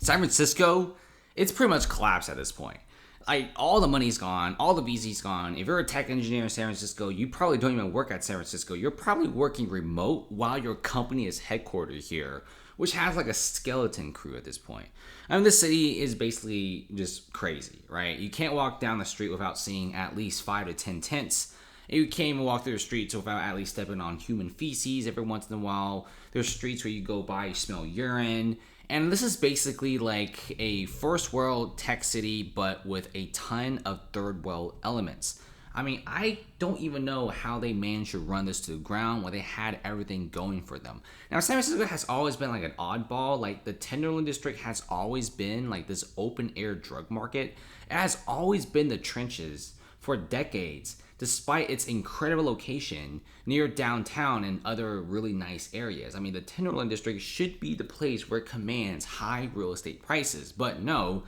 San Francisco, it's pretty much collapsed at this point. Like, all the money's gone, all the VC's gone. If you're a tech engineer in San Francisco, you probably don't even work at San Francisco. You're probably working remote while your company is headquartered here, which has like a skeleton crew at this point. I mean, this city is basically just crazy, right? You can't walk down the street without seeing at least 5 to 10 tents. You can't even walk through the streets without at least stepping on human feces every once in a while. There's streets where you go by, you smell urine. And this is basically like a first world tech city, but with a ton of third world elements. I mean, I don't even know how they managed to run this to the ground when they had everything going for them. Now, San Francisco has always been like an oddball. Like, the Tenderloin District has always been like this open air drug market. It has always been the trenches for decades, despite its incredible location near downtown and other really nice areas. I mean, the Tenderloin District should be the place where it commands high real estate prices, but no,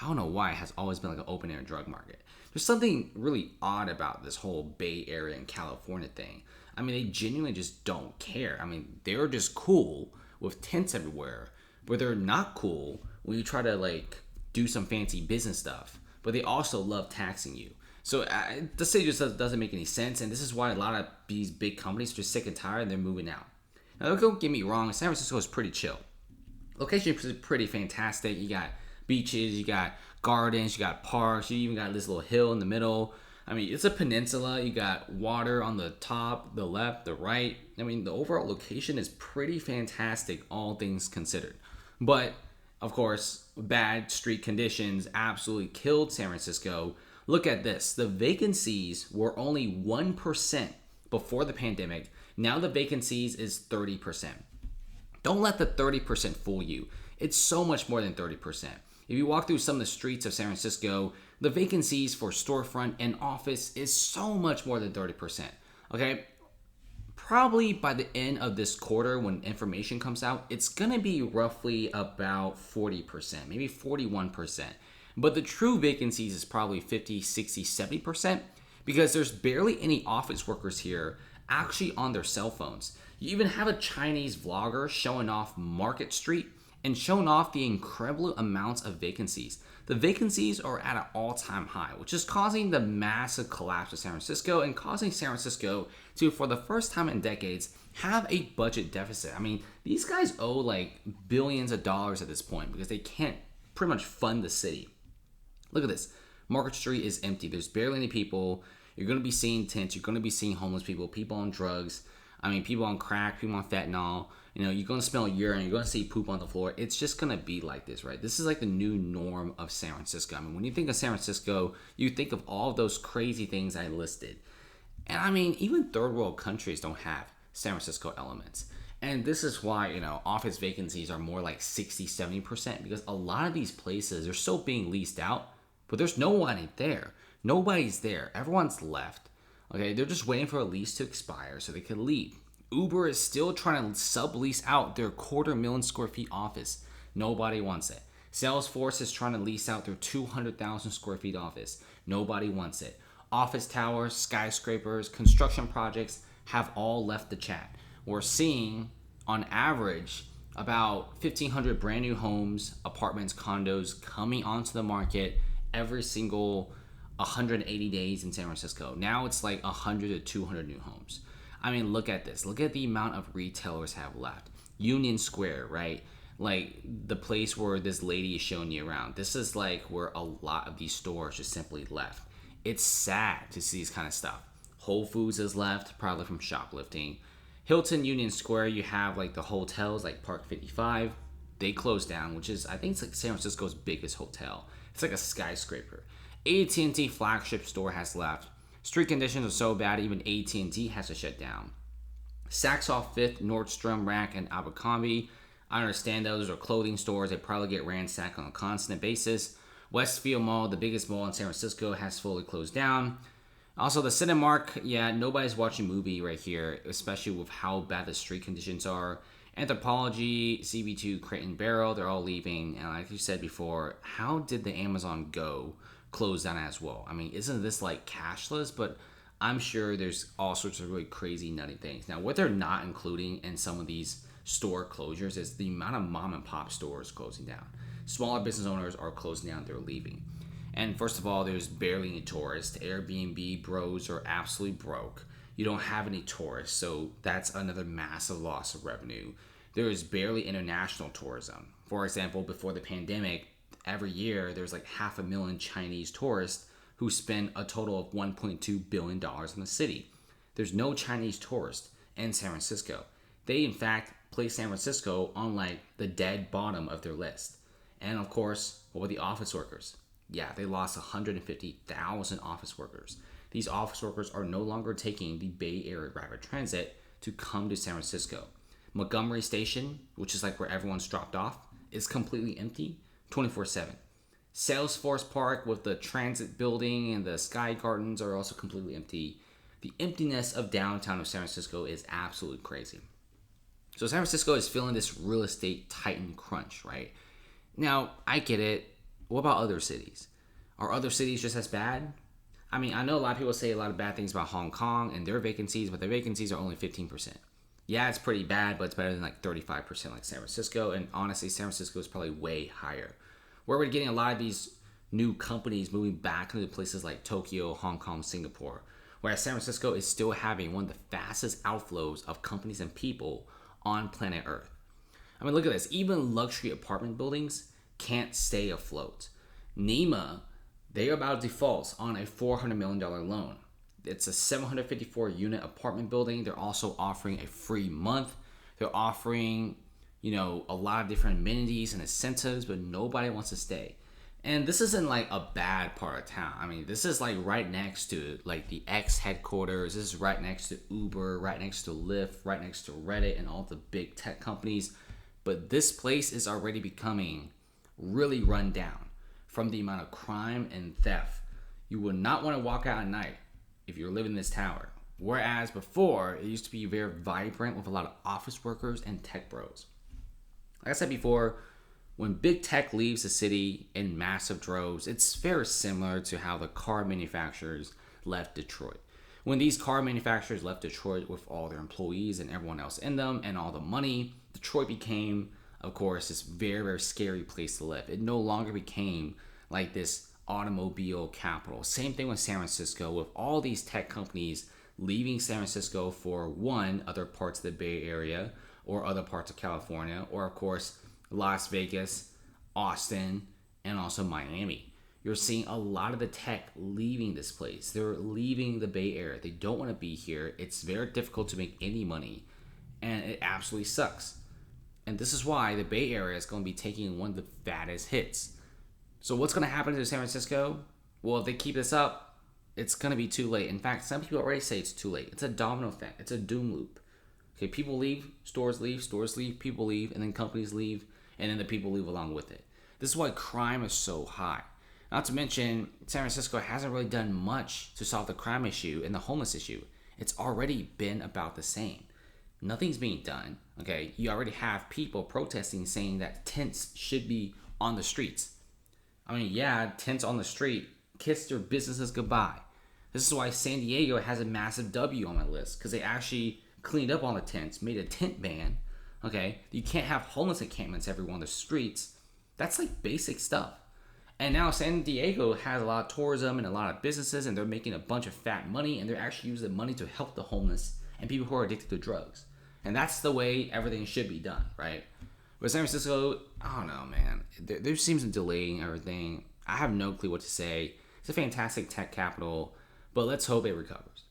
I don't know why it has always been like an open air drug market. There's something really odd about this whole Bay Area and California thing. I mean, they genuinely just don't care. I mean, they're just cool with tents everywhere, but they're not cool when you try to like do some fancy business stuff. But they also love taxing you. So the city just doesn't make any sense, and this is why a lot of these big companies are just sick and tired and they're moving out. Now, don't get me wrong, San Francisco is pretty chill. Location is pretty fantastic. You got beaches, you got gardens, you got parks, you even got this little hill in the middle. I mean, it's a peninsula. You got water on the top, the left, the right. I mean, the overall location is pretty fantastic, all things considered. But, of course, bad street conditions absolutely killed San Francisco. Look at this. The vacancies were only 1% before the pandemic. Now the vacancies is 30%. Don't let the 30% fool you. It's so much more than 30%. If you walk through some of the streets of San Francisco, the vacancies for storefront and office is so much more than 30%. Okay? Probably by the end of this quarter, when information comes out, it's going to be roughly about 40%, maybe 41%. But the true vacancies is probably 50, 60, 70% because there's barely any office workers here actually on their cell phones. You even have a Chinese vlogger showing off Market Street and showing off the incredible amounts of vacancies. The vacancies are at an all-time high, which is causing the massive collapse of San Francisco and causing San Francisco to, for the first time in decades, have a budget deficit. I mean, these guys owe like billions of dollars at this point because they can't pretty much fund the city. Look at this. Market Street is empty. There's barely any people. You're going to be seeing tents. You're going to be seeing homeless people, people on drugs. I mean, people on crack, people on fentanyl. You know, you're going to smell urine. You're going to see poop on the floor. It's just going to be like this, right? This is like the new norm of San Francisco. I mean, when you think of San Francisco, you think of all of those crazy things I listed. And I mean, even third world countries don't have San Francisco elements. And this is why, you know, office vacancies are more like 60, 70% because a lot of these places are still being leased out. But there's no one there. Nobody's there. Everyone's left. Okay, they're just waiting for a lease to expire so they can leave. Uber is still trying to sublease out their 250,000 square feet office. Nobody wants it. Salesforce is trying to lease out their 200,000 square feet office. Nobody wants it. Office towers, skyscrapers, construction projects have all left the chat. We're seeing, on average, about 1,500 brand new homes, apartments, condos coming onto the market every single 180 days in San Francisco. Now it's like 100 to 200 new homes. I mean, look at this. Look at the amount of retailers have left. Union Square, right? Like the place where this lady is showing you around. This is like where a lot of these stores just simply left. It's sad to see this kind of stuff. Whole Foods is left, probably from shoplifting. Hilton Union Square, you have like the hotels like Park 55. They closed down, which is, I think it's like San Francisco's biggest hotel. It's like a skyscraper. AT&T flagship store has left. Street conditions are so bad, even AT&T has to shut down. Saks Off 5th, Nordstrom Rack, and Abercrombie. I understand those are clothing stores. They probably get ransacked on a constant basis. Westfield Mall, the biggest mall in San Francisco, has fully closed down. Also, the Cinemark, yeah, nobody's watching a movie right here, especially with how bad the street conditions are. Anthropologie, CB2, Crate and Barrel, they're all leaving. And like you said before, how did the Amazon Go close down as well? I mean, isn't this like cashless? But I'm sure there's all sorts of really crazy, nutty things. Now, what they're not including in some of these store closures is the amount of mom and pop stores closing down. Smaller business owners are closing down, they're leaving. And first of all, there's barely any tourists. Airbnb bros are absolutely broke. You don't have any tourists, so that's another massive loss of revenue. There is barely international tourism. For example, before the pandemic, every year there's like 500,000 Chinese tourists who spend a total of $1.2 billion in the city. There's no Chinese tourists in San Francisco. They, in fact, place San Francisco on like the dead bottom of their list. And of course, what were the office workers? Yeah, they lost 150,000 office workers. These office workers are no longer taking the Bay Area rapid transit to come to San Francisco. Montgomery Station, which is like where everyone's dropped off, is completely empty 24/7. Salesforce Park with the transit building and the Sky Gardens are also completely empty. The emptiness of downtown of San Francisco is absolutely crazy. So San Francisco is feeling this real estate titan crunch, right? Now, I get it. What about other cities? Are other cities just as bad? I mean, I know a lot of people say a lot of bad things about Hong Kong and their vacancies, but their vacancies are only 15%. Yeah, it's pretty bad, but it's better than like 35% like San Francisco. And honestly, San Francisco is probably way higher. Where we're getting a lot of these new companies moving back into places like Tokyo, Hong Kong, Singapore. Whereas San Francisco is still having one of the fastest outflows of companies and people on planet Earth. I mean, look at this. Even luxury apartment buildings can't stay afloat. NEMA, they are about to default on a $400 million loan. It's a 754 unit apartment building. They're also offering a free month. They're offering, a lot of different amenities and incentives, but nobody wants to stay. And this isn't like a bad part of town. I mean, this is like right next to like the X headquarters. This is right next to Uber, right next to Lyft, right next to Reddit and all the big tech companies. But this place is already becoming really run down from the amount of crime and theft. You would not want to walk out at night if you're living in this tower. Whereas before, it used to be very vibrant with a lot of office workers and tech bros. Like I said before, when big tech leaves the city in massive droves, it's very similar to how the car manufacturers left Detroit. When these car manufacturers left Detroit with all their employees and everyone else in them and all the money, Detroit became, of course, this very, very scary place to live. It no longer became like this automobile capital. Same thing with San Francisco, with all these tech companies leaving San Francisco for other parts of the Bay Area or other parts of California, or of course, Las Vegas, Austin, and also Miami. You're seeing a lot of the tech leaving this place. They're leaving the Bay Area. They don't want to be here. It's very difficult to make any money, and it absolutely sucks. And this is why the Bay Area is going to be taking one of the fattest hits. So what's going to happen to San Francisco? Well, if they keep this up, it's going to be too late. In fact, some people already say it's too late. It's a domino effect. It's a doom loop. Okay, people leave, stores leave, people leave, and then companies leave, and then the people leave along with it. This is why crime is so high. Not to mention, San Francisco hasn't really done much to solve the crime issue and the homeless issue. It's already been about the same. Nothing's being done. Okay, you already have people protesting saying that tents should be on the streets. I mean, yeah, tents on the street kiss their businesses goodbye. This is why San Diego has a massive W on my list, because they actually cleaned up all the tents, made a tent ban. Okay, you can't have homeless encampments everywhere on the streets. That's like basic stuff. And now San Diego has a lot of tourism and a lot of businesses, and they're making a bunch of fat money, and they're actually using the money to help the homeless and people who are addicted to drugs. And that's the way everything should be done, right? But San Francisco, I don't know, man. There seems to be delaying everything. I have no clue what to say. It's a fantastic tech capital, but let's hope it recovers.